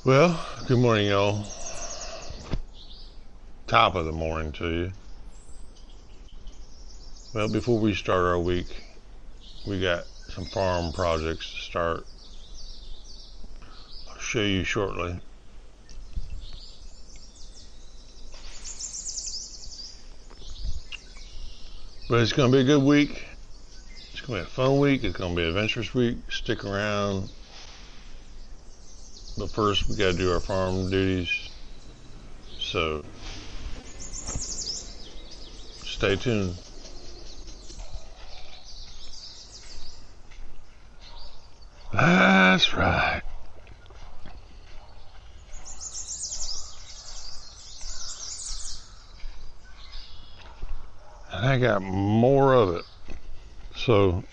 Well, good morning, y'all. Top of the morning to you. Well, before we start our week, we got some farm projects to start. I'll show you shortly. But it's going to be a good week. It's going to be a fun week. It's going to be an adventurous week. Stick around. But first, we got to do our farm duties. So, stay tuned. That's right. And I got more of it. So,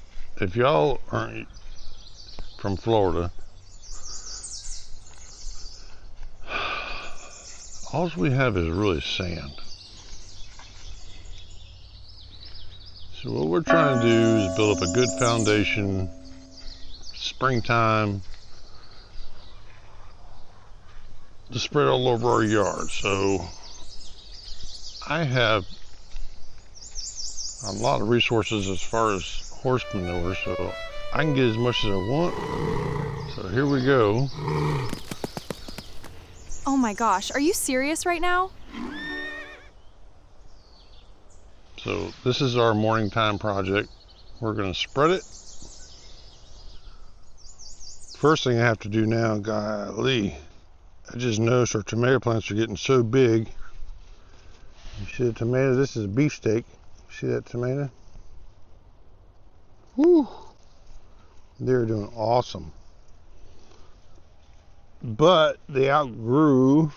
if y'all aren't from Florida, all we have is really sand. So what we're trying to do is build up a good foundation. Springtime to spread all over our yard. So I have a lot of resources as far as horse manure, so I can get as much as I want. So here we go. Oh my gosh, are you serious right now? So this is our morning time project. We're going to spread it. First thing I have to do now, golly, I just noticed our tomato plants are getting so big. You see the tomato? This is a beefsteak. See that tomato? Woo! They're doing awesome. But they outgrew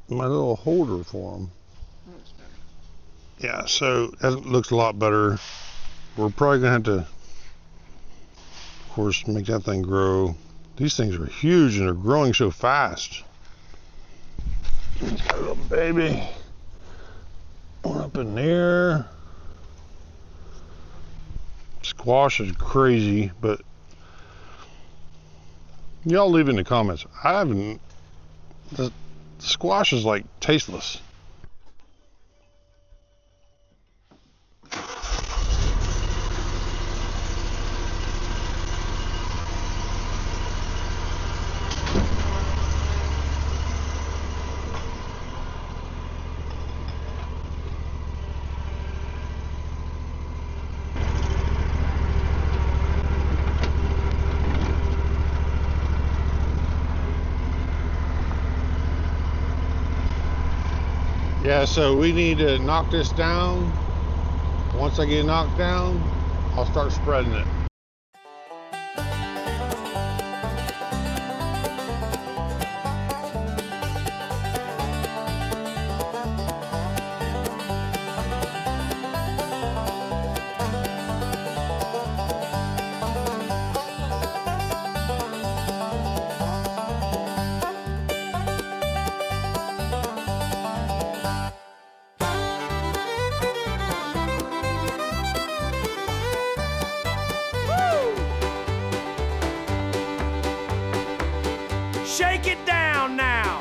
my little holder for them. Yeah, so that looks a lot better. We're probably gonna have to, of course, make that thing grow. These things are huge and they're growing so fast. It's got a little baby. One up in there. Squash is crazy, but y'all leave in the comments. The squash is like tasteless. Yeah, so we need to knock this down. Once I get it knocked down, I'll start spreading it. Shake it down now.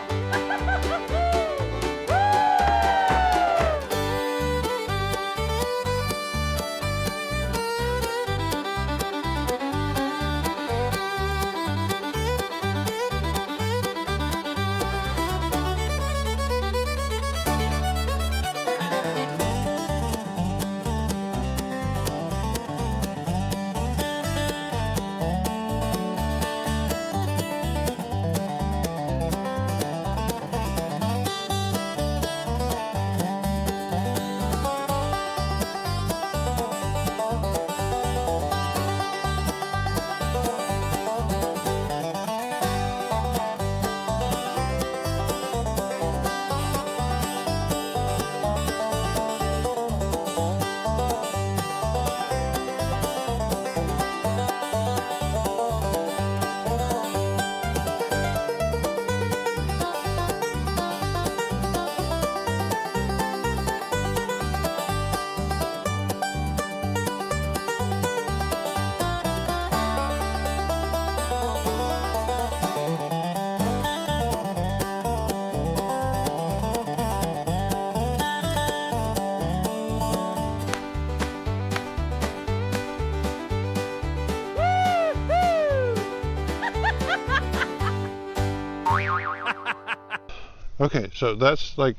Okay, so that's like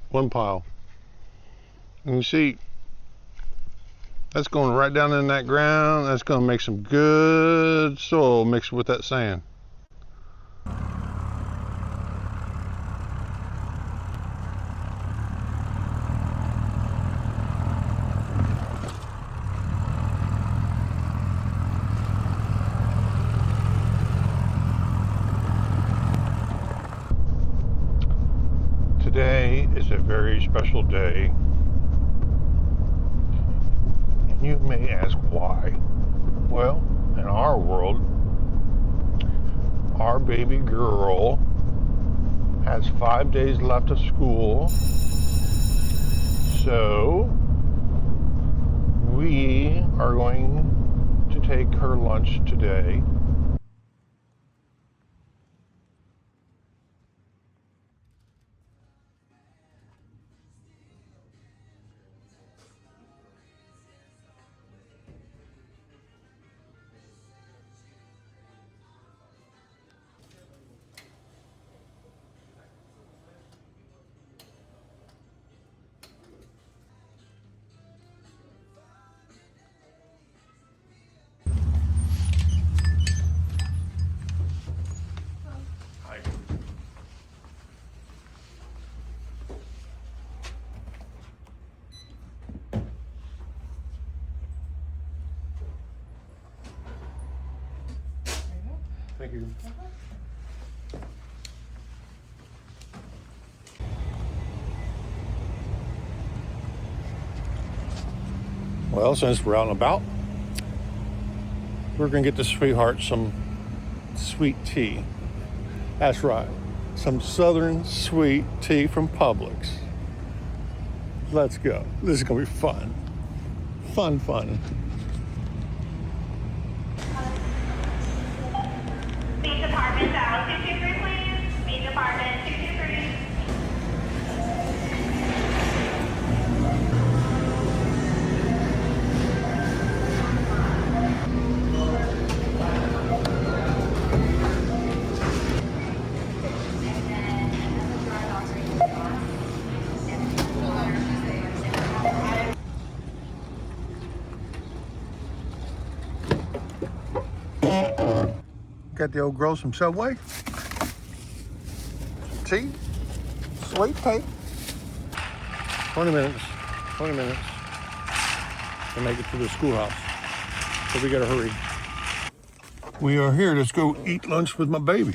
one pile. And you see, that's going right down in that ground. That's going to make some good soil mixed with that sand. Today is a very special day. And you may ask why. Well, in our world, our baby girl has 5 days left of school. So we are going to take her lunch today. Thank you. Well, since we're out and about, we're going to get the sweetheart some sweet tea. That's right, some Southern sweet tea from Publix. Let's go. This is going to be fun. Fun. Beach Apartment dial 223, please. Beach Apartment 223. Got the old girl some Subway. Tea. Sweet tea. 20 minutes to make it to the schoolhouse. So we gotta hurry. We are here. Let's go eat lunch with my baby.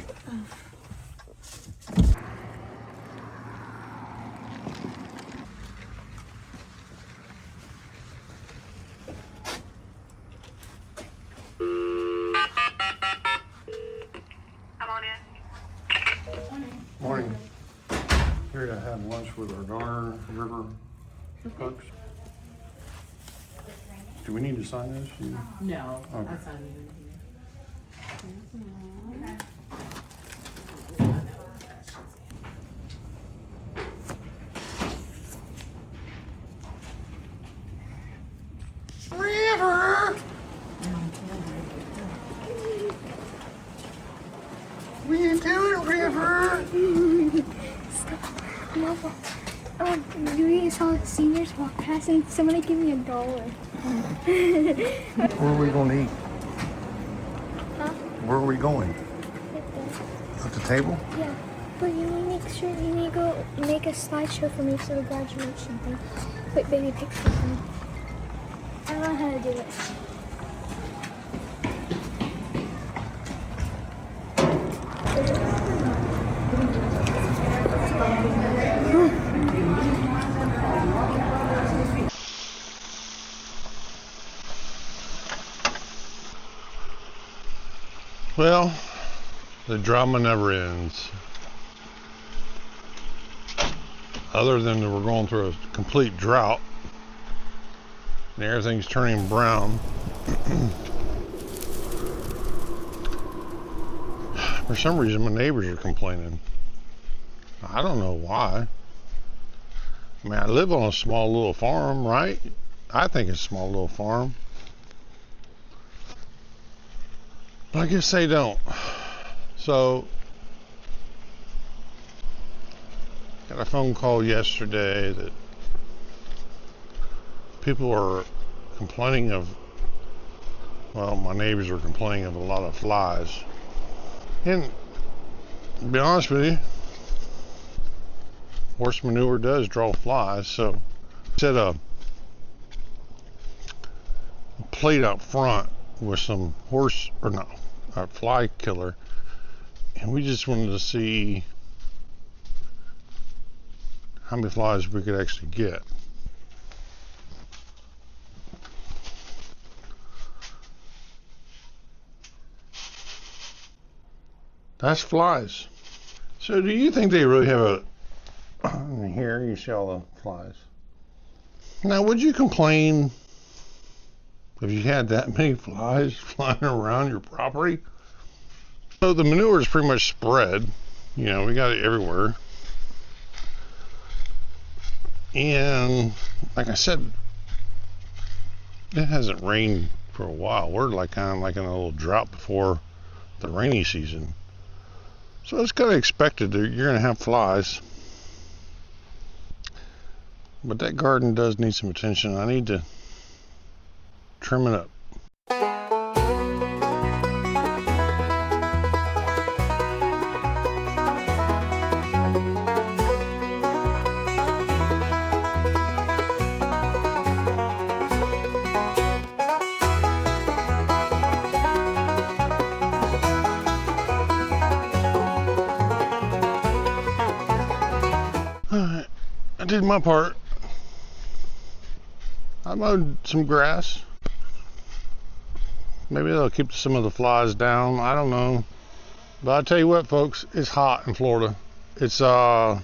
Come on in. Morning. Here to have lunch with our Garner River folks. Do we need to sign this? No, Okay. that's not even here. River! What you doing, River? Mama, you saw the seniors walk past and somebody give me $1. Where are we going to eat? Huh? Where are we going? At the table? Yeah, but you need to make sure you need to go make a slideshow for me for the graduation thing. Put baby pictures of me. I don't know how to do it. Well, the drama never ends. Other than that we're going through a complete drought and everything's turning brown. For some reason my neighbors are complaining. I don't know why. I mean, I live on a small little farm, right? I think it's a small little farm. But I guess they don't. So Got a phone call yesterday that people are complaining of, well, my neighbors are complaining of a lot of flies. And to be honest with you, horse manure does draw flies, so set a plate up front with some fly killer, and we just wanted to see how many flies we could actually get. That's flies. So do you think they really have here you see all the flies. Now, would you complain if you had that many flies flying around your property? So the manure is pretty much spread. You know, we got it everywhere. And like I said, it hasn't rained for a while. We're kind of like in a little drought before the rainy season. So it's kind of expected that you're going to have flies. But that garden does need some attention. I need to trim it up. Alright, I did my part. I mowed some grass. Maybe that'll keep some of the flies down. I don't know. But I tell you what, folks, it's hot in Florida. It's the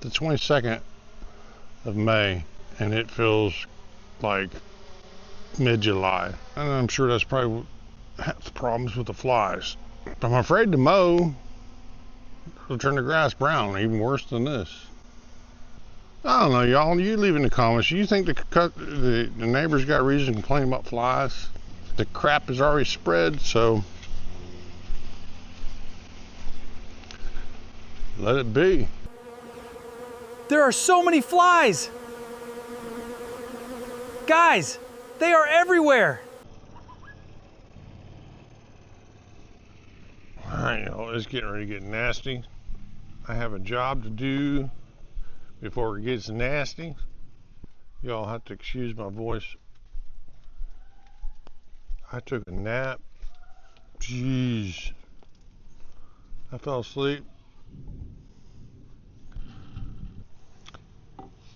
22nd of May, and it feels like mid-July. And I'm sure that's probably half the problems with the flies. But I'm afraid to mow. It'll turn the grass brown, even worse than this. I don't know, y'all. You leave in the comments. You think the neighbors got reason to complain about flies? The crap is already spread, so let it be. There are so many flies! Guys, they are everywhere! Alright, y'all, it's getting ready to get nasty. I have a job to do before it gets nasty. Y'all have to excuse my voice. I took a nap. Jeez. I fell asleep.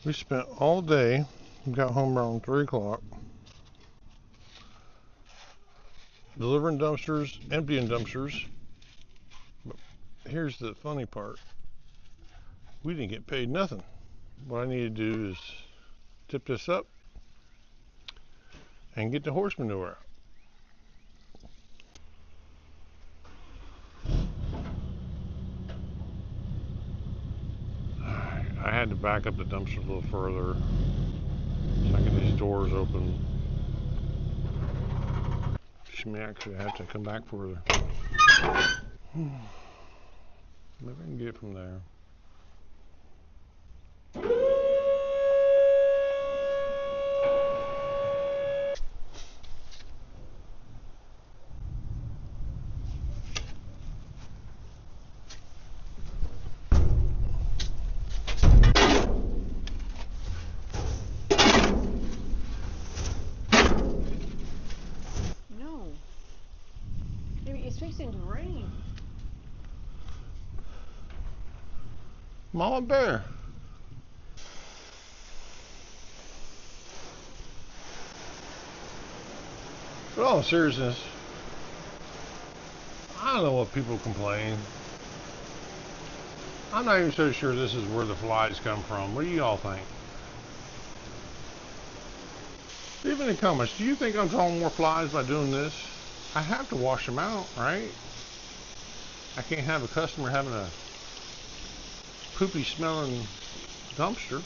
We spent all day, we got home around 3 o'clock, delivering dumpsters, emptying dumpsters. But here's the funny part. We didn't get paid nothing. What I need to do is tip this up and get the horse manure out. I had to back up the dumpster a little further so I can get these doors open. She may actually have to come back further. Maybe I can get it from there. It's fixing to rain. Mama Bear. But all seriousness, I don't know what people complain. I'm not even so sure this is where the flies come from. What do you all think? Leave in the comments. Do you think I'm drawing more flies by doing this? I have to wash them out, right? I can't have a customer having a poopy smelling dumpster.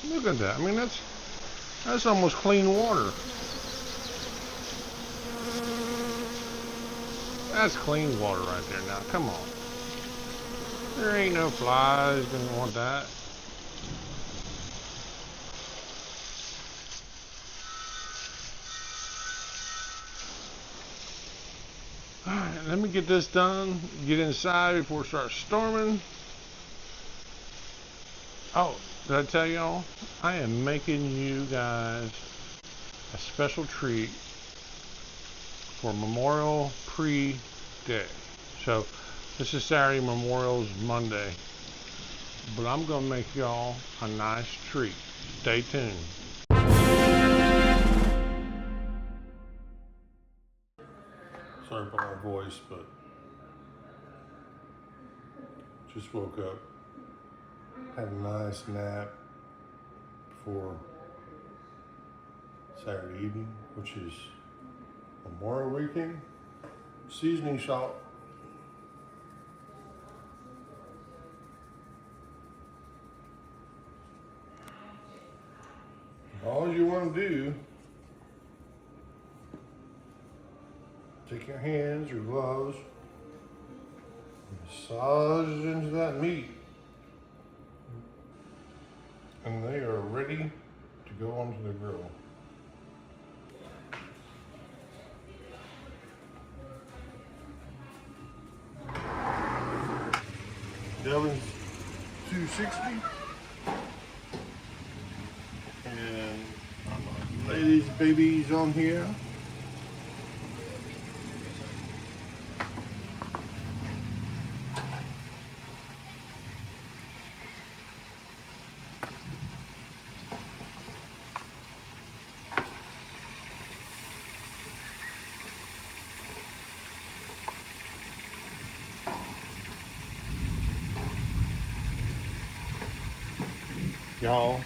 Look at that. I mean, that's almost clean water. That's clean water right there. Now, come on. There ain't no flies, didn't want that. Alright, let me get this done, get inside before it starts storming. Oh, did I tell y'all? I am making you guys a special treat for Memorial Pre-Day. So, this is Saturday, Memorial's Monday. But I'm gonna make y'all a nice treat. Stay tuned. Sorry about my voice, but just woke up, had a nice nap before Saturday evening, which is Memorial Weekend. Seasoning salt. All you want to do, take your hands or gloves, massage into that meat, and they are ready to go onto the grill. The oven's 260, and I'm gonna lay these babies on here. Y'all,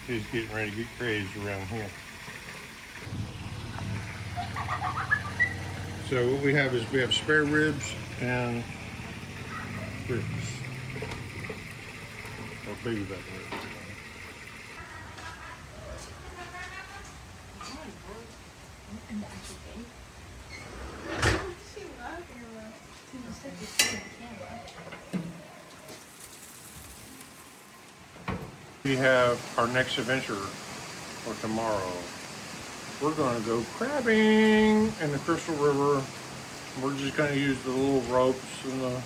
is getting ready to get crazy around here. So what we have is we have spare ribs and ribs. Or baby back ribs. We have our next adventure for tomorrow. We're gonna go crabbing in the Crystal River. We're just gonna use the little ropes and the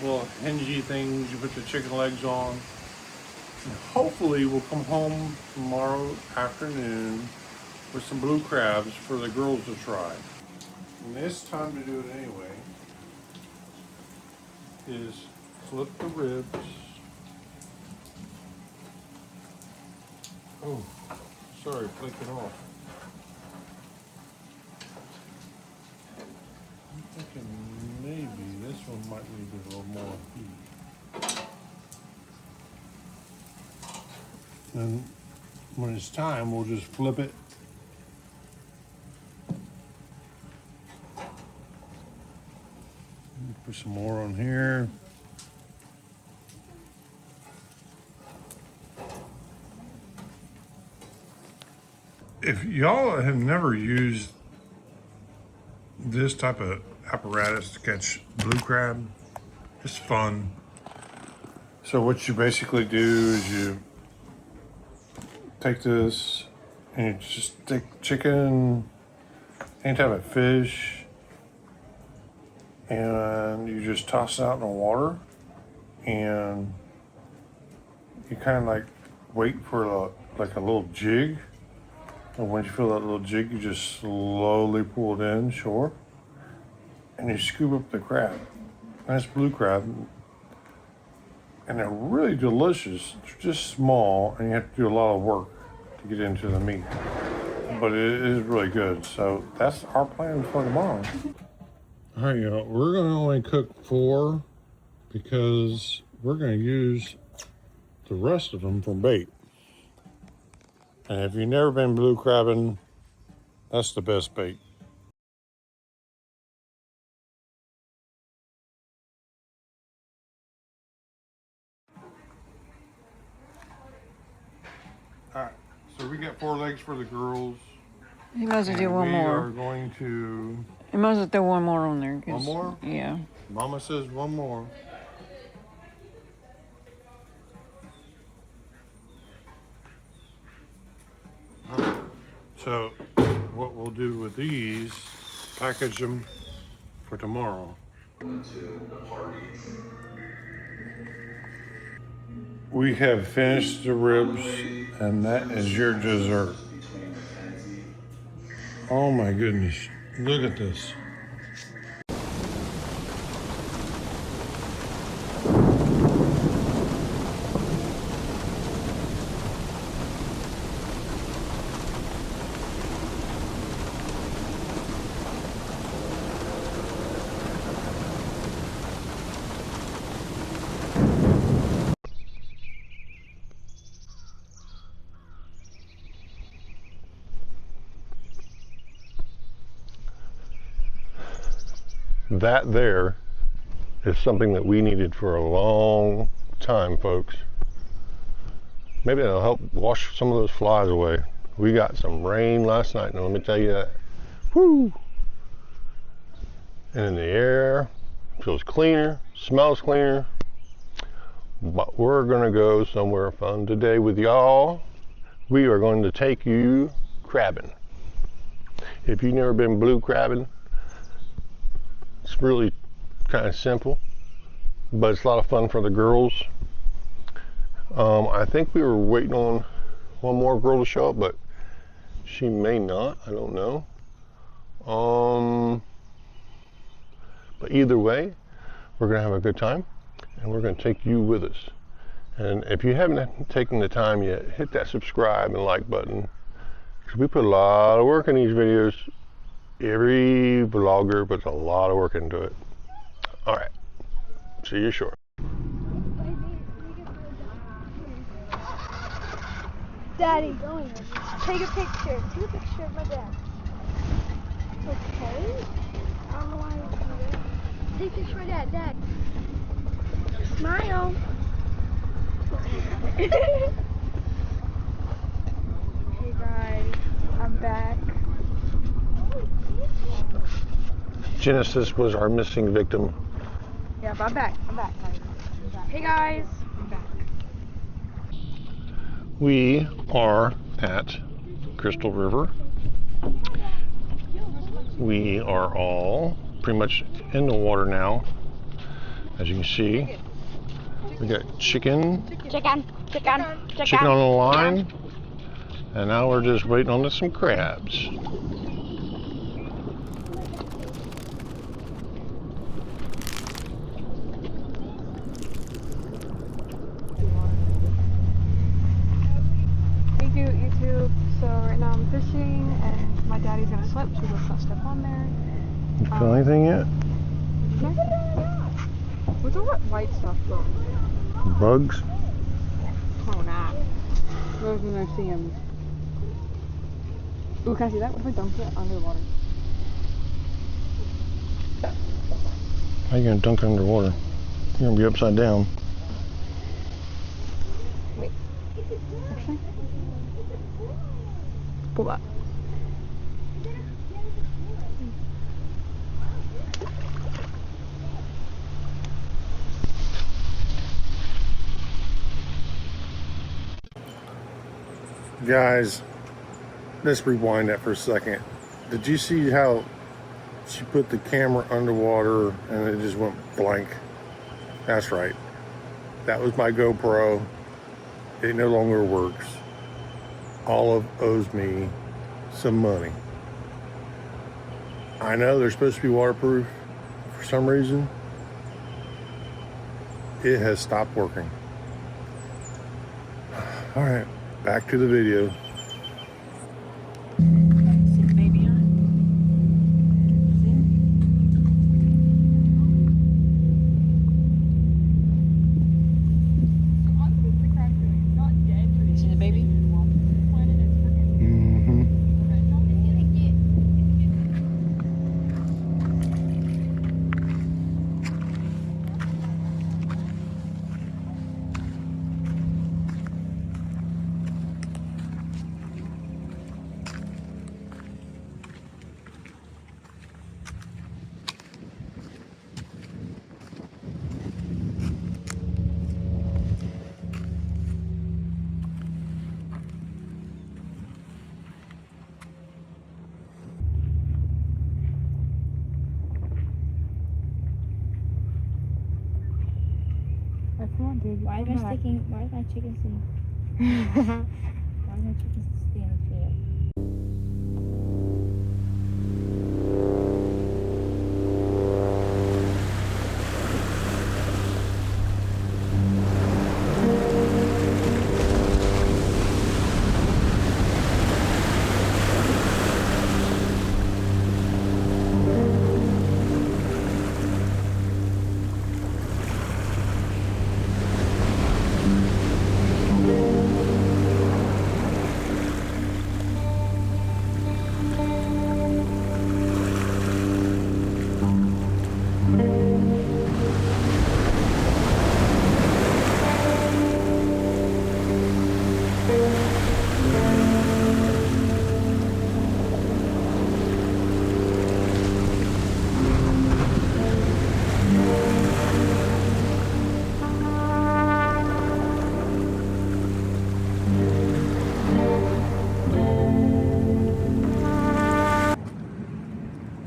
little hingy things you put the chicken legs on. And hopefully we'll come home tomorrow afternoon with some blue crabs for the girls to try. And it's time to do it anyway. Is flip the ribs. Oh, sorry, flick it off. I'm thinking maybe this one might need a little more heat. And when it's time, we'll just flip it. Put some more on here. If y'all have never used this type of apparatus to catch blue crab, it's fun. So what you basically do is you take this and you just take chicken, any type of fish, and you just toss it out in the water, and you kind of like wait for like a little jig. And once you feel that little jig, you just slowly pull it in shore, and you scoop up the crab. Nice blue crab, and they're really delicious. They're just small, and you have to do a lot of work to get into the meat, but it is really good. So that's our plan for tomorrow. All right, y'all, we're gonna only cook 4 because we're gonna use the rest of them for bait. And if you've never been blue crabbing, that's the best bait. All right, so we got 4 legs for the girls. You might as well do one We more. are going to. You might as well throw one more on there. One more? Yeah. Mama says one more. So what we'll do with these, package them for tomorrow. We have finished the ribs, and that is your dessert. Oh my goodness, look at this. That there is something that we needed for a long time, folks. Maybe that'll help wash some of those flies away. We got some rain last night, and let me tell you that. Whoo! And in the air, feels cleaner, smells cleaner. But we're gonna go somewhere fun today with y'all. We are going to take you crabbing. If you've never been blue crabbing, it's really kind of simple, but it's a lot of fun for the girls. I think we were waiting on one more girl to show up, but she may not, I don't know. But either way, we're gonna have a good time, and we're gonna take you with us. And if you haven't taken the time yet, hit that subscribe and like button, because we put a lot of work in these videos. Every vlogger puts a lot of work into it. All right, see you short. Daddy, take a picture. Take a picture of my dad. Okay. I don't know why I do that. Take a picture of my dad. Dad. Smile. Hey guys, I'm back. Genesis was our missing victim. Yeah, but I'm back. I'm back, guys. Hey guys, I'm back. We are at Crystal River. We are all pretty much in the water now. As you can see, we got chicken on the line, and now we're just waiting on some crabs. Thank you, YouTube. So right now I'm fishing, and my daddy's gonna slip, so let's not step on there. You feel anything yet? What's all that white stuff from? Bugs? Oh, nah. Those when I see him. Ooh, can I see that? What if I dunk it under the water? How you gonna dunk underwater? You're gonna be upside down. Wait. Actually? Pull that. Guys, let's rewind that for a second. Did you see how she put the camera underwater and it just went blank? That's right. That was my GoPro. It no longer works. Olive owes me some money. I know they're supposed to be waterproof. For some reason, it has stopped working. All right, back to the video. See the baby on it? See the baby? Mm-hmm. dude. Why is Come my back. chicken why is my chicken staying in the field?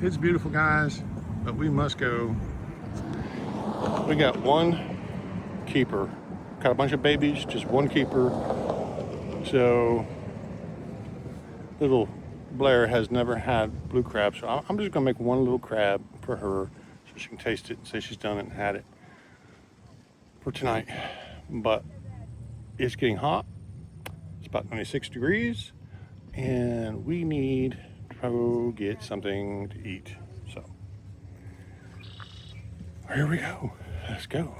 It's beautiful, guys, but we must go. We got one keeper. Got a bunch of babies, just one keeper. So little Blair has never had blue crab, so I'm just gonna make one little crab for her so she can taste it and say she's done it and had it for tonight. But it's getting hot. It's about 26 degrees, and we need to go get something to eat. So here we go. Let's go.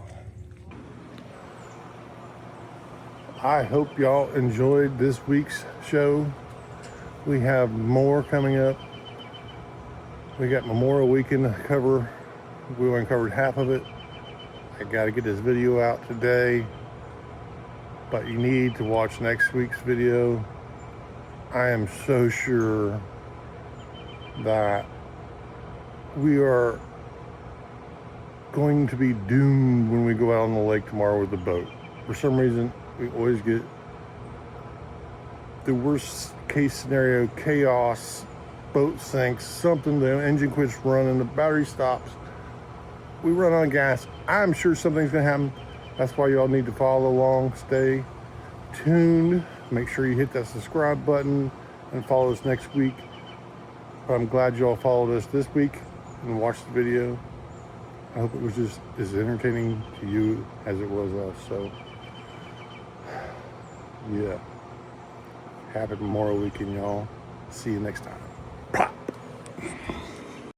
I hope y'all enjoyed this week's show. We have more coming up. We got Memorial Weekend to cover. We only covered half of it. I got to get this video out today, but you need to watch next week's video. I am so sure that we are going to be doomed when we go out on the lake tomorrow with the boat. For some reason, we always get the worst case scenario, chaos, boat sinks, something, the engine quits running, the battery stops, we run on gas. I'm sure something's gonna happen. That's why y'all need to follow along, stay tuned, make sure you hit that subscribe button and follow us next week. But I'm glad y'all followed us this week and watched the video. I hope it was just as entertaining to you as it was us. So yeah, happy Memorial Weekend, y'all. See you next time.